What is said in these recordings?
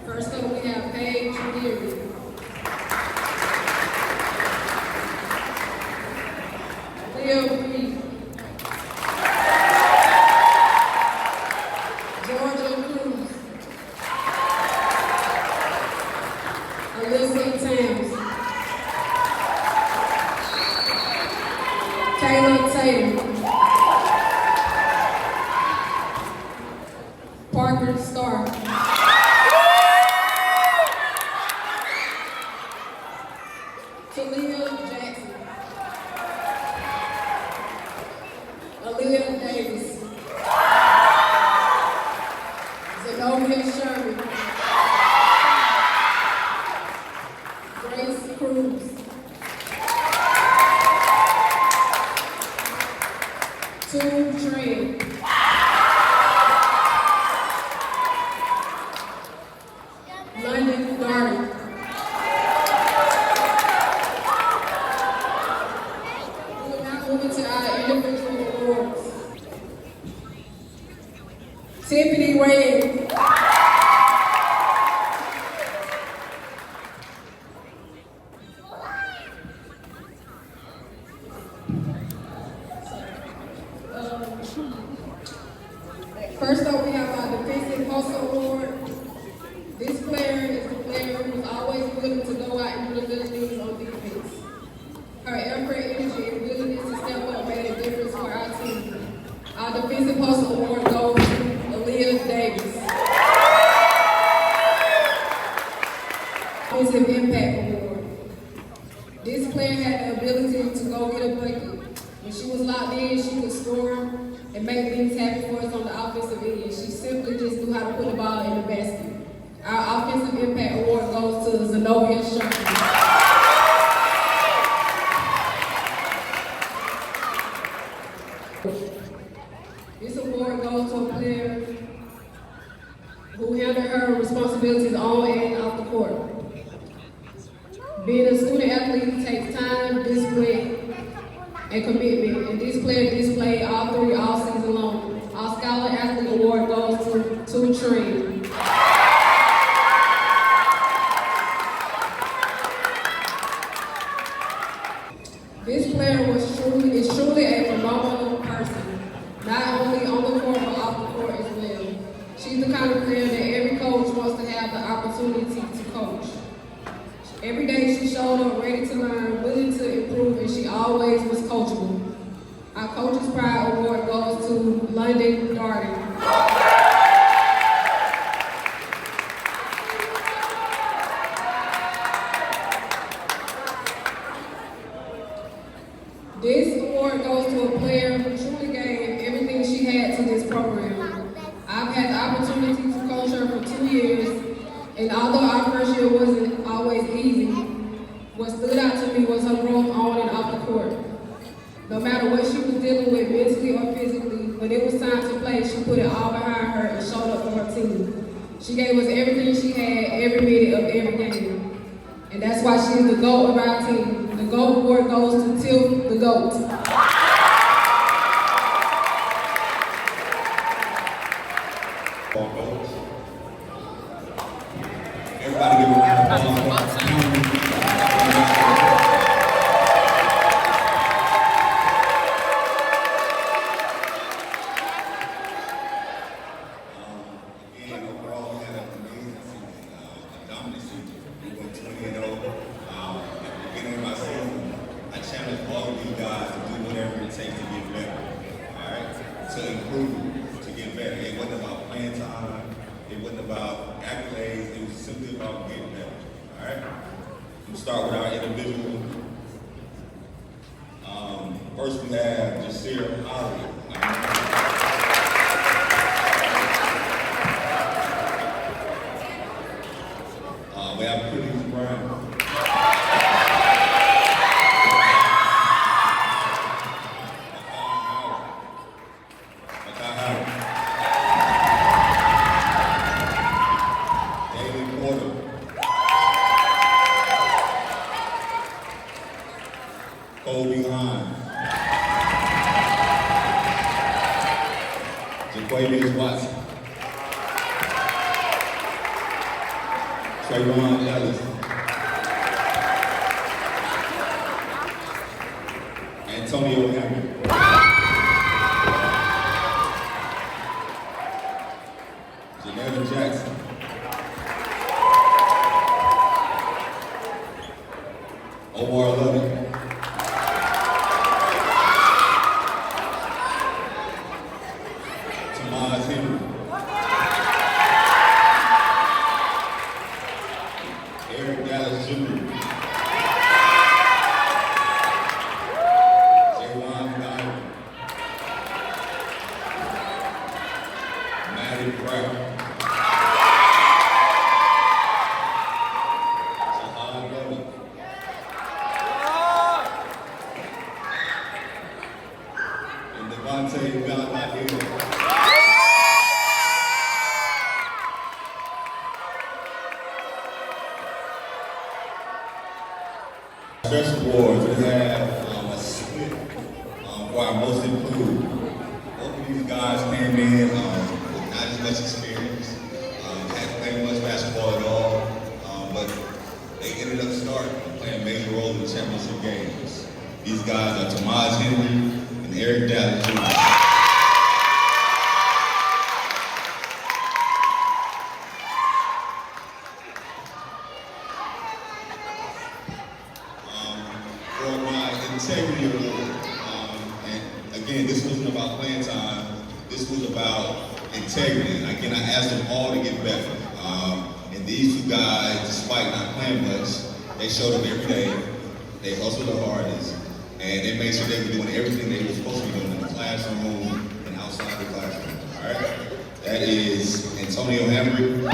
First up, we have Paige Geary. Leo Reed. Georgia Cruz. Alyssa Tams. Kayla Tatum. Parker Starr. Talia Jackson. Aaliyah Davis. Zenobia Sherman. Grace Cruz. Toon Trent. London Garden. We will now move into our individual awards. Tiffany Wade. First up, we have our Defensive Hustle Award. This player is the player who is always willing to go out and do the good things on defense. Her effort, energy, and willingness to step up made a difference for our team. Our Defensive Hustle Award goes to Aaliyah Davis. Defensive Impact Award. This player had the ability to go get a bucket. When she was locked in, she would score and make things happen for us on the offensive end. She simply just knew how to put the ball in the basket. Our Offensive Impact Award goes to Zenobia Sherman. This award goes to a player who handled her responsibilities on and off the court. Being a student athlete takes time, discipline, and commitment, and this player displayed all three all season long. Our Scholar Athlete Award goes to Toon Trent. This player is truly a phenomenal person, not only on the court but off the court as well. She's the kind of player that every coach wants to have the opportunity to coach. Every day she showed up ready to learn, willing to improve, and she always was coachable. Our Coach's Pride Award goes to London Garden. This award goes to a player who truly gave everything she had to this program. I've had the opportunity to coach her for 2 years, and although our first year wasn't always easy, what stood out to me was her growth on and off the court. No matter what she was dealing with mentally or physically, when it was time to play, she put it all behind her and showed up for her team. She gave us everything she had, every minute of every game. And that's why she's the GOAT of our team. The GOAT award goes to Tiff the GOAT. Everybody give a round of applause. Again, overall, we had an amazing season, a dominant season. We went 20-0. At the beginning of my season, I challenged all of you guys to do whatever it takes to get better. All right? To improve, to get better. It wasn't about playing time. It wasn't about accolades. It was simply about getting better. All right? We'll start with our individual. First, we have Jasir Ali. We have Pretty Brown. David Porter. Kobe Hines. Trayvon Ellis, Antonio Henry, Janetta Jackson, Omar Lovett, Tomas Henry, Eric Dallas Jr., Jaywan Dyer, Maddie Pratt, Shahad Lovett, and Devontae Hill. Special awards, we have a split for our most improved. Both of these guys came in with not as much experience, hadn't played much basketball at all, but they ended up starting playing major roles in the championship games. These guys are Tomas Henry and Eric Dallas Jr. For my integrity award, and again, this wasn't about playing time. This was about integrity. And again, I asked them all to get better. And these two guys, despite not playing much, they showed up every day. They hustled the hardest, and they made sure they were doing everything they were supposed to be doing in the classroom and outside the classroom. All right, that is Antonio Henry.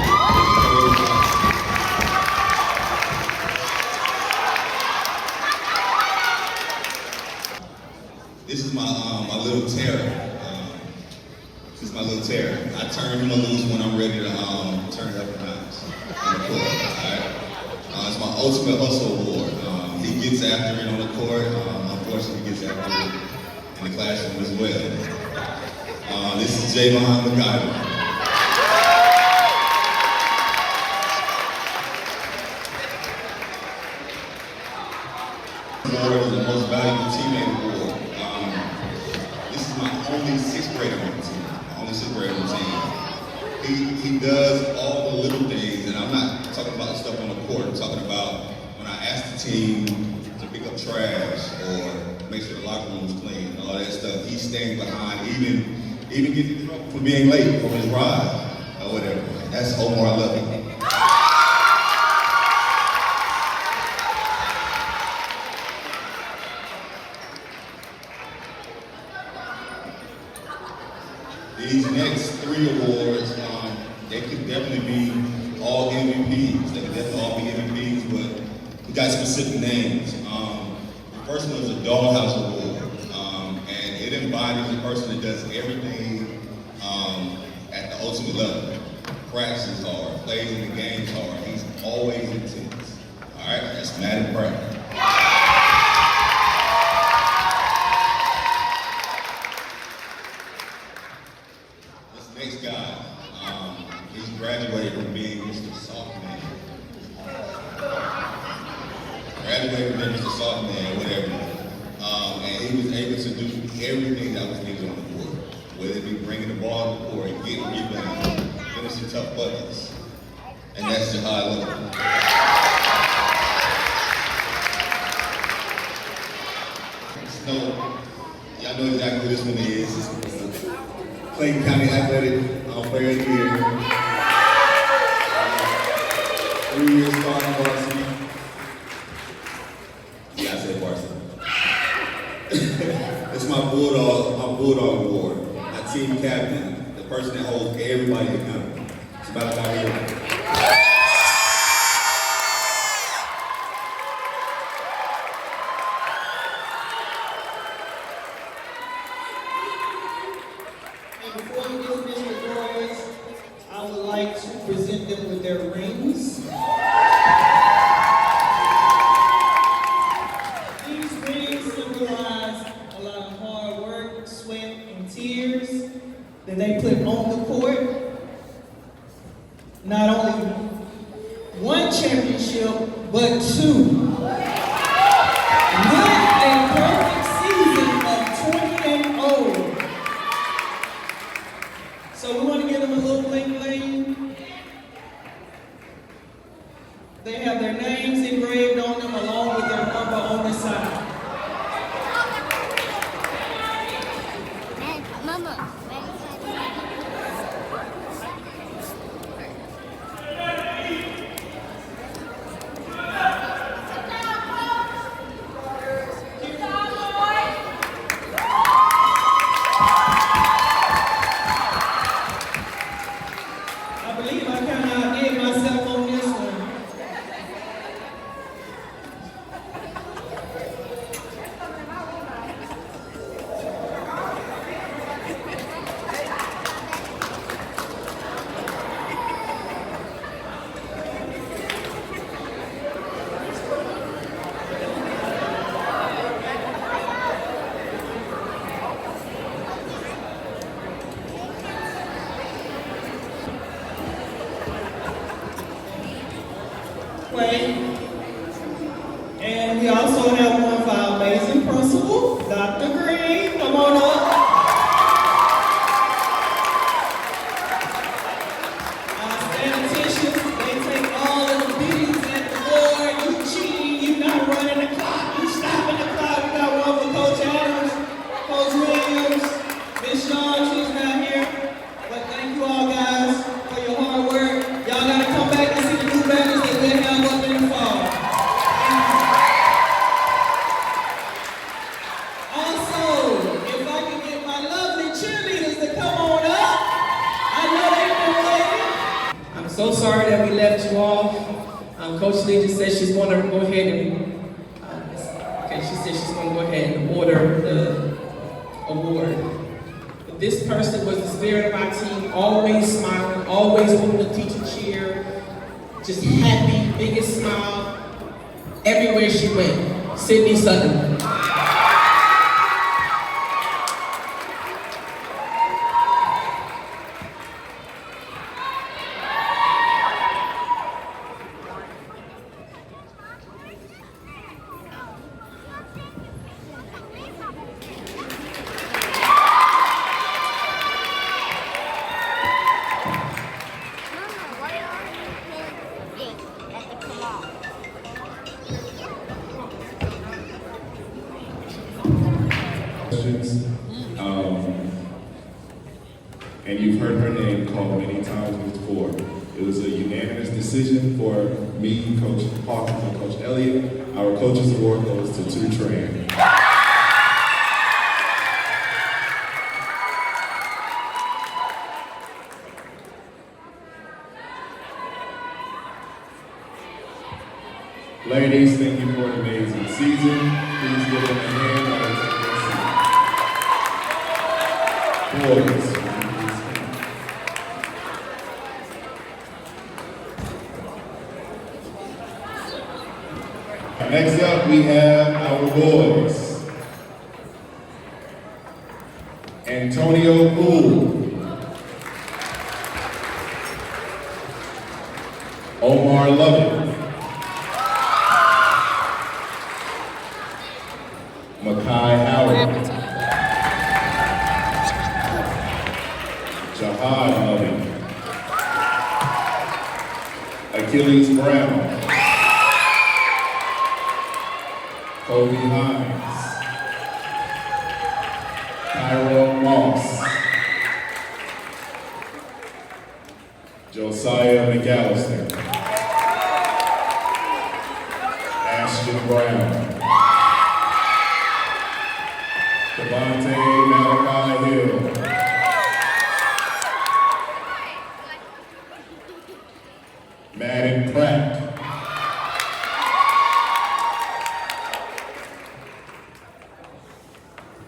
This is my little terror. This is my little terror. I turn him loose when I'm ready to turn it up a notch on the court. Alright? It's my ultimate hustle award. He gets after it on the court. Unfortunately, he gets after it in the classroom as well. This is Javon McIver. Award is the most valuable teammate award. This is my only sixth grader on the team. He does all the little things, and I'm not talking about the stuff on the court. I'm talking about when I ask the team to pick up trash or make sure the locker room is clean and all that stuff. He's staying behind, even getting in trouble for being late for his ride or whatever. That's Omar Lovett. These next three awards, they could definitely be all MVPs. They could definitely all be MVPs, but we got specific names. The first one is a Dollhouse Award, and it embodies a person that does everything at the ultimate level. Practices hard, plays in the games hard. He's always intense. All right, that's Maddie Pratt. Next guy, he's graduated from being Mr. Softman. Graduated from being Mr. Softman, whatever. And he was able to do everything that was needed on the court. Whether it be bringing the ball to the court, getting rebounds, finishing tough buckets. And that's Shahad Lovett. So, y'all know exactly who this one is. Clayton County Athletic Player of the Year. 3 years starting varsity. Yeah, I said varsity. It's my Bulldog Award. My team captain, the person that holds everybody accountable. It's about that award. Before we dismiss the boys, I would like to present them with their rings. These rings symbolize a lot of hard work, sweat, and tears that they put on the court. Not only one championship, but two. With a perfect season of 20-0. So we want to give them a little bling bling. They have their names engraved on them along with their number on the side. Mama. I believe I kind of outdid myself on this one. And we also have one of our amazing principal, Dr. Green. Come on up. Our statisticians, they take all of the beatings at the board. You cheating, you not running the clock, you stopping the clock. We got one for Coach Adams, Coach Williams, Miss Shaw, she's not here. But thank you all guys for your hard work. Y'all gotta come back and see the new banners that we have up in the fall. Also, if I can get my lovely cheerleaders to come on up, I know they've been waiting. I'm so sorry that we left you off. Coach Lee just said she's going to go ahead and, she said she's going to go ahead and order the award. This person was the spirit of our team, always smiling, always holding the teacher cheer, just happy, biggest smile, everywhere she went. Sydney Sutton. And you've heard her name called many times before. It was a unanimous decision for me, Coach Hawkins, and Coach Elliott. Our Coaches Award goes to Tu Tran. Ladies, thank you for an amazing season. Please give them a hand. Boys. Next up, we have our boys. Antonio Poole. Omar Lovett. Makai Howard. Jahad Lovett. Achilles Brown. Kobe Hines. Tyrone Moss. Josiah McAllister. Ashton Brown. Devontae Malachi Hill. Madden Pratt.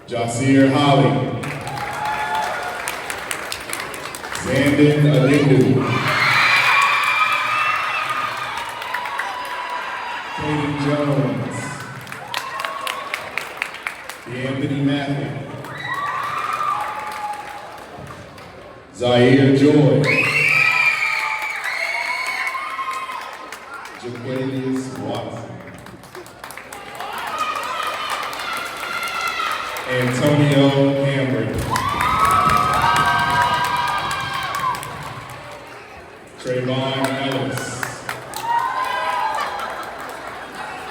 Jasir Holly. Zandon Alindu. Kaden Jones. Anthony Matthew. Zaire Joy. Jaquelius Watson. Antonio Hambrick. Trayvon Ellis.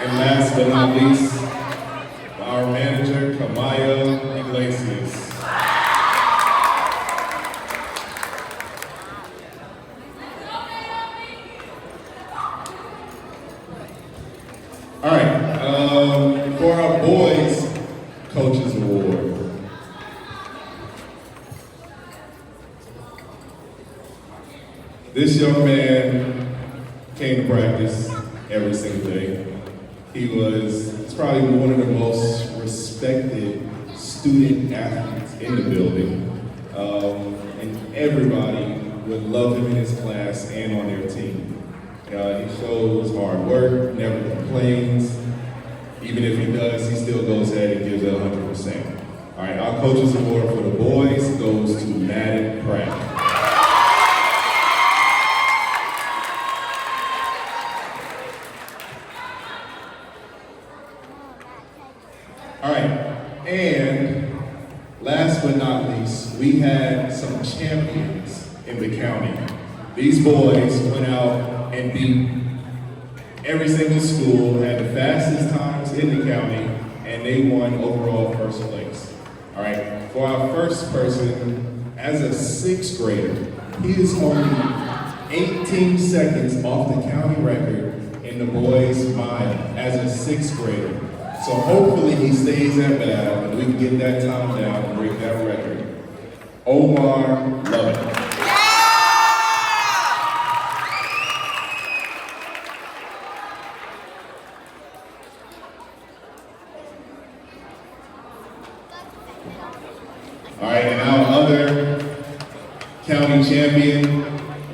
And last but not least, our manager, Kamaya Iglesias. All right, for our boys coaches award. This young man came to practice every single day. He's probably one of the most respected student athletes in the building. And everybody would love him in his class and on their team. He shows hard work, never complains. Even if he does, he still goes ahead and gives it 100%. All right, our coaches award for the boys goes to Madden Pratt. All right, and last but not least, we had some champions in the county. These boys went out and beat every single school, had the fastest times in the county, and they won overall first place. All right, for our first person, as a sixth grader, he is only 18 seconds off the county record in the boys' mile as a sixth grader. So hopefully he stays at Val and we can get that time down and break that record. Omar Lovett. All right, and our other county champion,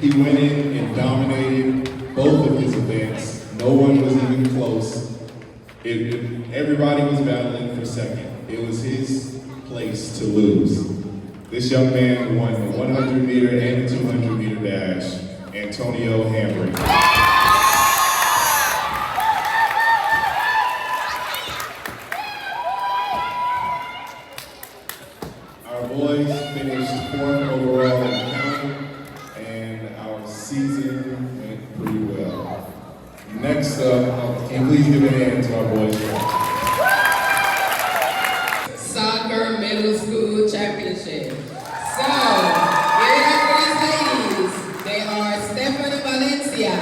he went in and dominated both of his events. No one was even close. Everybody was battling for second. It was his place to lose. This young man won the 100 meter and the 200 meter dash, Antonio Hambrick. Our boys finished 4th overall in the county, and our season went pretty well. Next up, can you please give a hand to our boys? Soccer Middle School Championship. So, here it is for these ladies. They are Stephanie Valencia,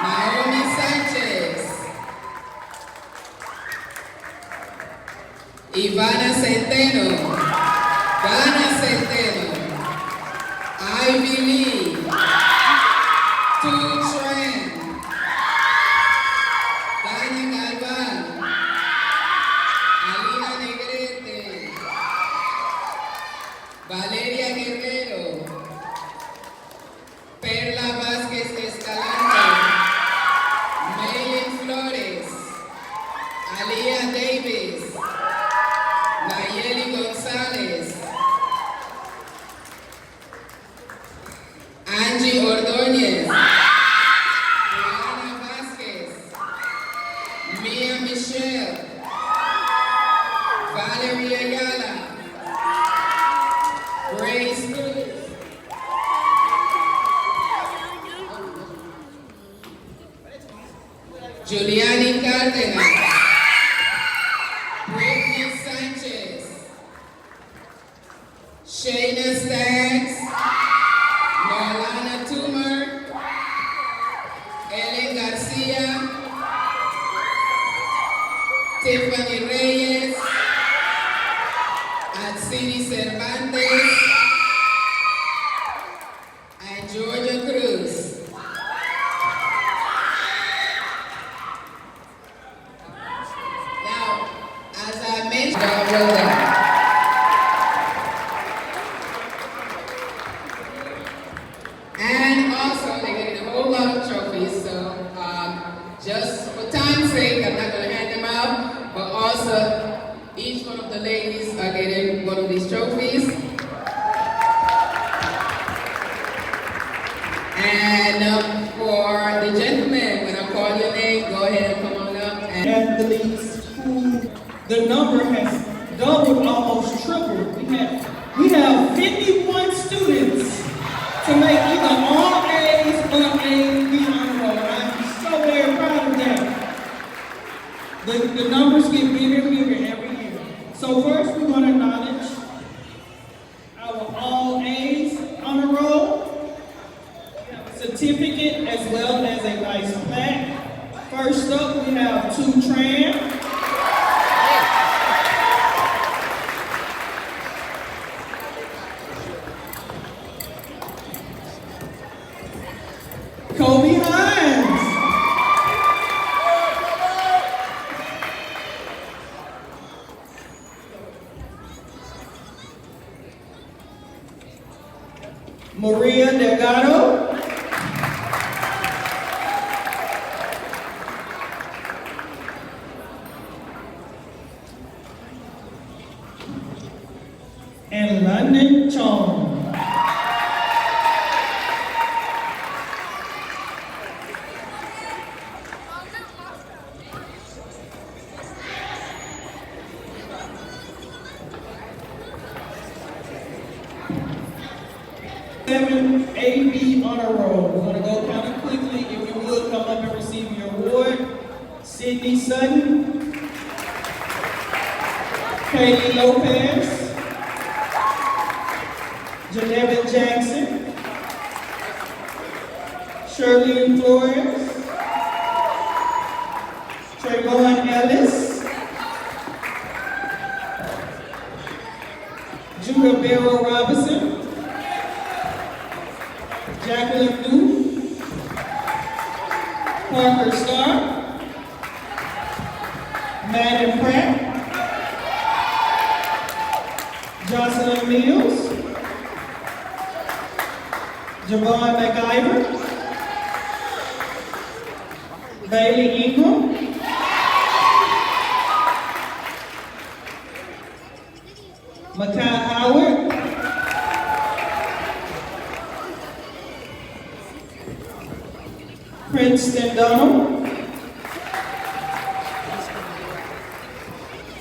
Naomi Sanchez, Ivana Centeno, Dana Centeno, Ivy Lee, Tu Tran, Dana Galvan, Alina Negrete, Valeria Guerrero, Perla Vázquez Escalante, Maylin Flores, Alia Davis, Nayeli González, Angie Ordóñez, Diana Vázquez, Mia Michelle, Valerie Ayala, Grace Cruz, Juliani Cárdenas, Brittany Sanchez, Shayna Staggs, Norlana Toomer, Ellen Garcia, Tiffany Reyes, Atsiri Cervantes, and Georgia Cruz. Now, as I mentioned, well done. And also, they're getting a whole lot of trophies, so just for time's sake, I'm not going to hand them out, but also, each one of the ladies are getting one of these trophies. And for the gentlemen, athletes who the number has doubled, almost tripled. We have 51 students to make either all A's or A be on roll. I'm so very proud of that. The numbers get bigger and bigger every year. So first we want to acknowledge our all A's on the roll. We have a certificate as well as a nice plaque. First up we have 2 Tran. Kobe Hines. Maria Delgado. And London Chong. Seven AB honor roll. We're going to go kind of quickly. If you would, come up and receive your award. Sydney Sutton. Kaylee Lopez. Geneva Jackson. Shirley Flores. Trayvon Ellis. Judah Barrow Robinson. Jacqueline New, Parker Starr, Madden Pratt, Jocelyn Mills, Javon McIver, Bailey Ingram, Makai Howard, Princeton Donald,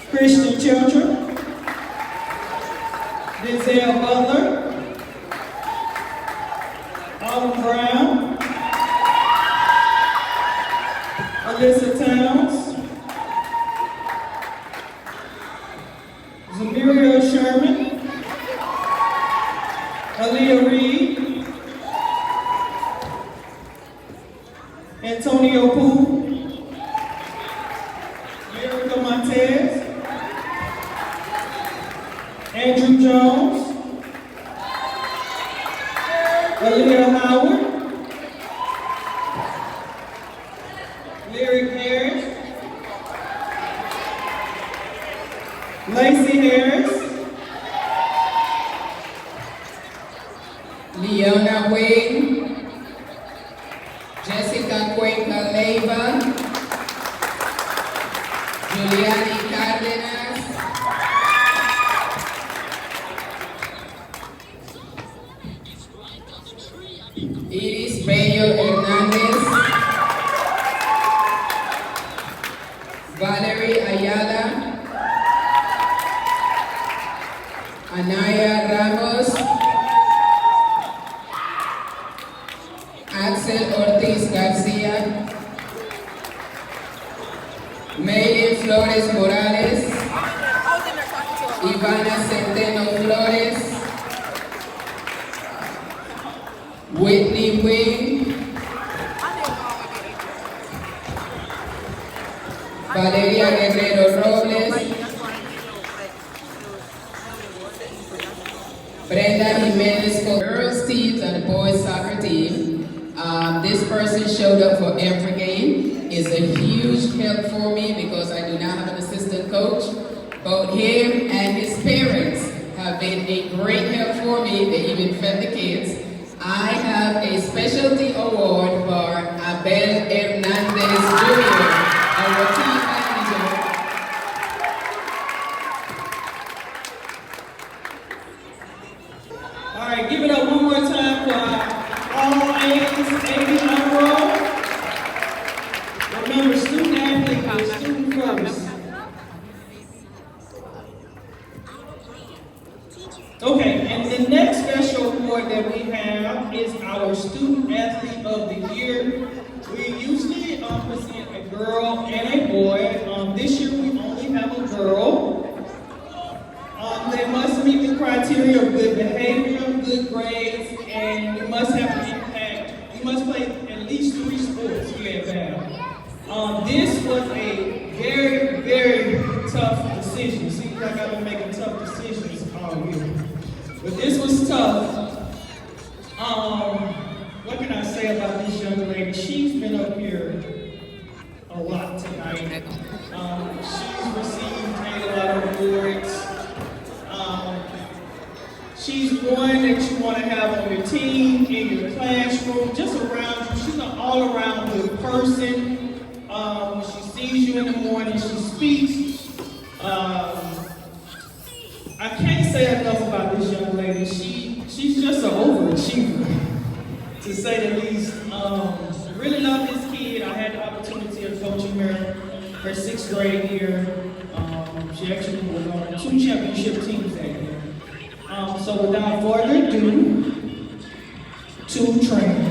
Christian Children, Denzel Butler, Autumn Brown, Alyssa Towns, Zamiria Sherman, Aaliyah Reed, Antonio Poole, Erica Montez, Andrew Jones, Aaliyah Howard, Lyric Harris, Lacey Harris, Leona Wade, Jessica Cuenca Leiva, Juliani Cárdenas, Iris Bello Hernández, Valerie Ayala, Anaya Ramos, Axel Ortiz García, Meilin Flores Morales, Ivana Centeno Flores, Whitney Wing, Valeria Guerrero Robles, Brenda Jimenez for girls teams and the boys soccer team. This person showed up for every game. Is a huge help for me because I do not have an assistant coach. Both him and his parents have been a great help for me. They even fed the kids. I have a specialty award for Abel Hernandez Jr., our team manager. All right, give it up one more time for all A's, AB on roll. Remember, student athlete is student Athlete of the Year. We usually present a girl and a boy. This year we only have a girl. They must meet the criteria of good behavior, good grades, and you must have an impact. You must play at least 3 sports here at BAM. This was a very, very tough decision. Seems like I've been making tough decisions all year. But this was tough. What can I say about this young lady? She's been up here a lot tonight. She's received a lot of awards. She's one that you want to have on your team, in your classroom, just around you. She's an all-around good person. When she sees you in the morning, she speaks. I can't say enough about this young lady. She's just an overachiever, to say the least. Really love this kid. I had the opportunity of coaching her 6th grade year. She actually was on 2 championship teams that year. So without further ado, to training.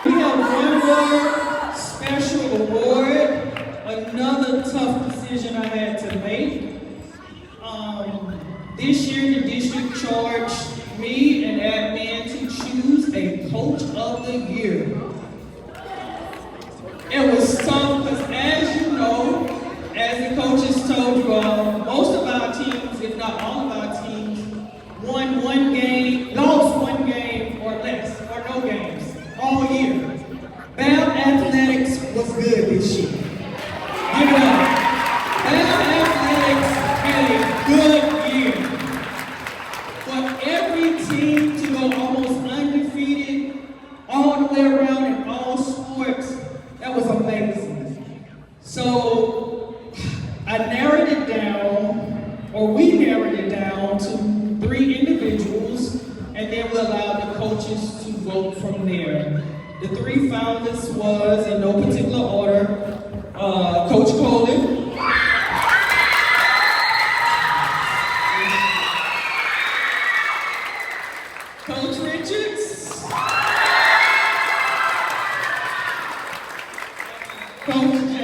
We have one more special award, another tough decision I had to make. This year the district charged me and admin to choose a coach of the year. It was tough because, as you know, as the coaches told you all, most of our teams, if not all of our teams, won 1 game, lost 1 game or less, or no games, all year. BAM Athletics was good this year. Give it up. BAM Athletics had a good year. For every team to go almost undefeated, all the way around in all sports, that was amazing. So I narrowed it down, or we narrowed it down to 3 individuals, and then we allowed the coaches to vote from there. The 3 finalists was, in no particular order, Coach Colin, Coach Richards, Coach J.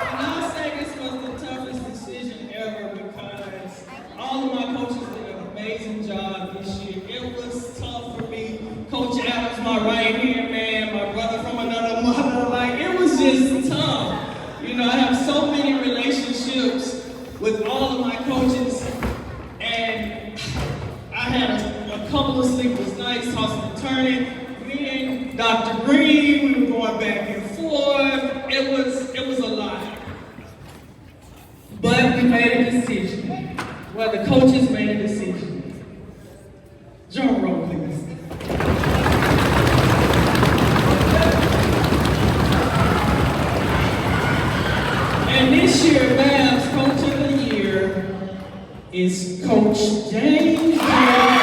And I'll say this was the toughest decision ever because all of my coaches did an amazing job this year. It was tough for me. Coach Adams, my right hand man, my brother from another mother, like it was just tough. You know, I have so many relationships with all of my coaches, and I had a couple of sleepless nights, tossing and turning. Me and Dr. Green, we were going back and forth. It was a lot. But we made a decision. Well, the coaches made a decision. Drum roll, please. And this year, BAM's Coach of the Year is Coach James Brown.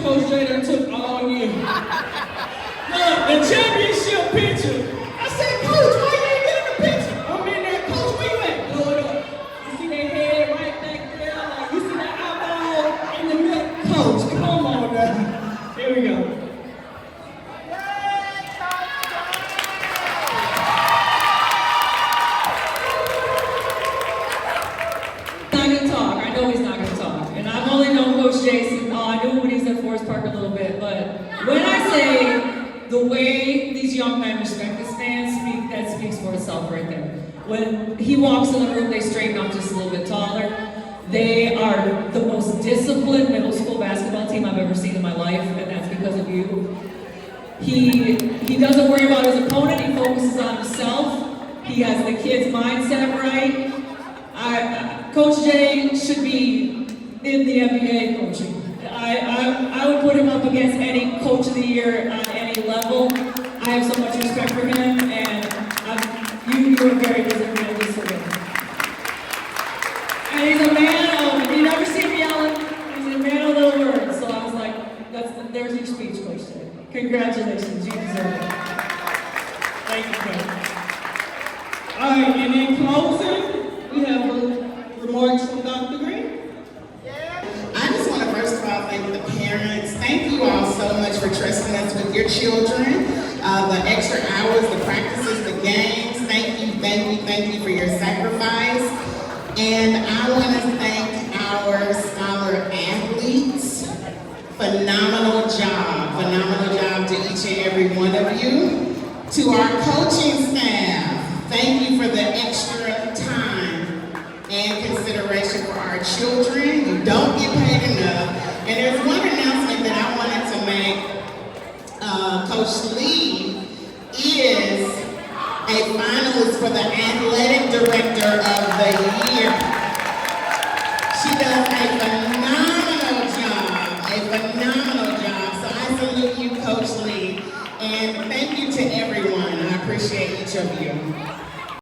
Coach J done took all year. Look, the championship picture. I said, Coach, why you ain't getting the picture? I'm in there, Coach, where you at? Blow it up. You see that head right back there? Like, you see that eyeball in the middle? Coach, come on now. Here we go. When I say the way these young men respect this man, that speaks for itself right there. When he walks in the room, they straighten up just a little bit taller. They are the most disciplined middle school basketball team I've ever seen in my life, and that's because of you. He doesn't worry about his opponent, he focuses on himself. He has the kids' mindset right. should be in the NBA coaching. I would put him up against any coach of the year on any level. I have so much respect for him, and you are very deserving of this award. And he's a man of, you never see him yelling, he's a man of little words. So I was like, there's your speech, Coach J. Congratulations, you deserve it. Thank you, Coach. All right, and in closing, we have remarks from Dr. Green. I just want to first of all thank the parents. Thank you all so much for trusting us with your children. The extra hours, the practices, the games. Thank you for your sacrifice. And I want to thank our scholar athletes. Phenomenal job to each and every one of you. To our coaching staff, thank you for the extra time and consideration for our children. You don't get paid enough. And there's one announcement that I wanted to make. Coach Lee is a finalist for the Athletic Director of the Year. She does a phenomenal job. So I salute you, Coach Lee, and thank you to everyone. I appreciate each of you.